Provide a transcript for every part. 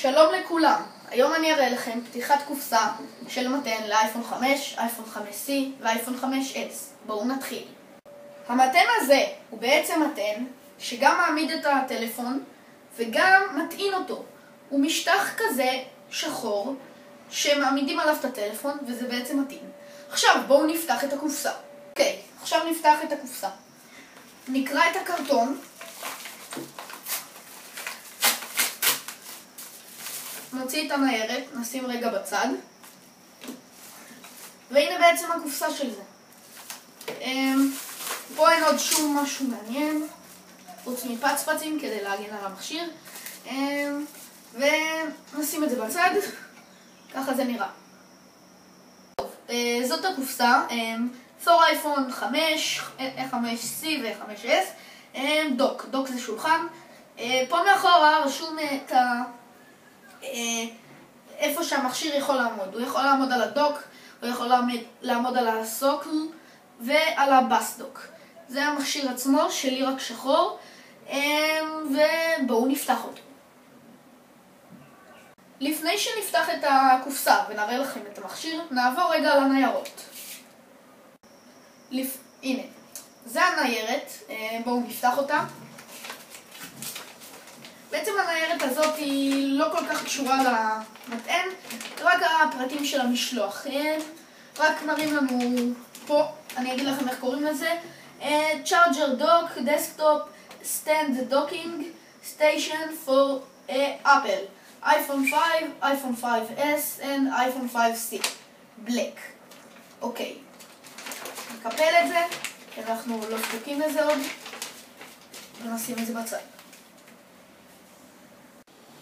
שלום לכולם, היום אני אראה לכם פתיחת קופסה של מתן לאייפון 5, אייפון 5C ואייפון 5S. בואו נתחיל. המתן הזה הוא בעצם מתן שגם מעמיד את הטלפון וגם מטעין אותו. הוא משטח כזה שחור שמעמידים עליו את הטלפון וזה בעצם מטעין. עכשיו בואו נפתח את הקופסה. אוקיי, עכשיו נפתח את הקופסה. נקרא את הקרטון. נוציא את הניירת, נשים רגע בצד. והנה בעצם הקופסה של זה. פה אין עוד שום משהו מעניין, חוץ מפצפצים כדי להגן על המכשיר. ונשים את זה בצד, ככה זה נראה. טוב, זאת הקופסה, for אייפון 5, 5C ו-5S, דוק זה שולחן. פה מאחורה רשום את איפה שהמכשיר יכול לעמוד. הוא יכול לעמוד על הדוק, הוא יכול לעמוד על הסוקל ועל הבאסדוק. זה המכשיר עצמו, שלי רק שחור, ובואו נפתח אותו. לפני שנפתח את הקופסה ונראה לכם את המכשיר, נעבור רגע על הניירות. הנה, זה הניירת, בואו נפתח אותה. בעצם הניירת הזאת היא לא כל כך קשורה למטען, רק הפרטים של המשלוח. רק מראים לנו פה, אני אגיד לכם איך קוראים לזה, Charger Dock, Desktop, Stand Docking, Station for Apple, iPhone 5, iPhone 5S and iPhone 5C, Black. אוקיי, נקפל את זה, כי אנחנו לא זקוקים לזה עוד, ונשים את זה בצד.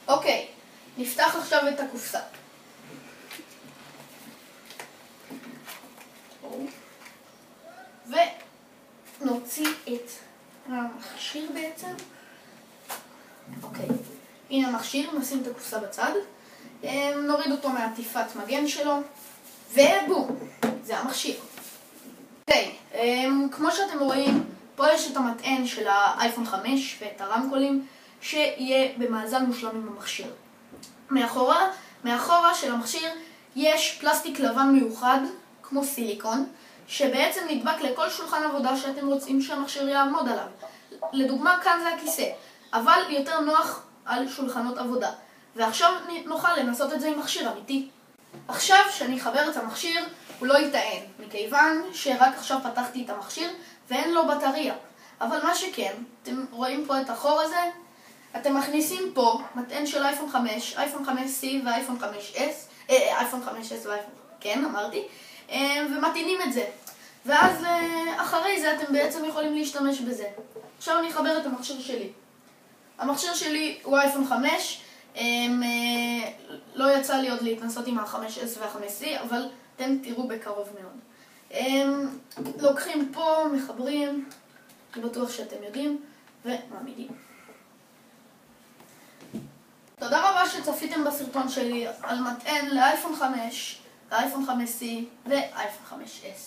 אוקיי, נפתח עכשיו את הקופסה. ונוציא את המכשיר בעצם. אוקיי, הנה המכשיר, נשים את הקופסה בצד. נוריד אותו מעטיפת מגן שלו. ובום, זה המכשיר. אוקיי, כמו שאתם רואים, פה יש את המטען של האייפון 5 ואת הרמקולים, שיהיה במאזן מושלם עם המכשיר. מאחורה של המכשיר יש פלסטיק לבן מיוחד, כמו סיליקון, שבעצם נדבק לכל שולחן עבודה שאתם רוצים שהמכשיר יעמוד עליו. לדוגמה, כאן זה הכיסא, אבל יותר נוח על שולחנות עבודה. ועכשיו נוכל לנסות את זה עם מכשיר אמיתי. עכשיו שאני אחבר את המכשיר, הוא לא יטען, מכיוון שרק עכשיו פתחתי את המכשיר ואין לו בטריה. אבל מה שכן, אתם רואים פה את החור הזה, אתם מכניסים פה מטען של אייפון 5, אייפון 5C ואייפון 5S, אייפון 5S ואייפון, כן, אמרתי, ומטעינים את זה. ואז אחרי זה אתם בעצם יכולים להשתמש בזה. עכשיו אני אחבר את המכשיר שלי. המכשיר שלי הוא אייפון 5, לא יצא לי עוד להתנסות עם ה-5S וה-5C, אבל אתם תראו בקרוב מאוד. לוקחים פה, מחברים, אני בטוח שאתם יודעים, ומעמידים. תודה רבה שצפיתם בסרטון שלי על מטען לאייפון 5, לאייפון 5C ואייפון 5S.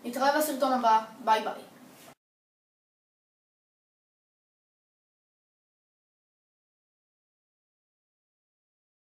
נתראה בסרטון הבא, ביי ביי.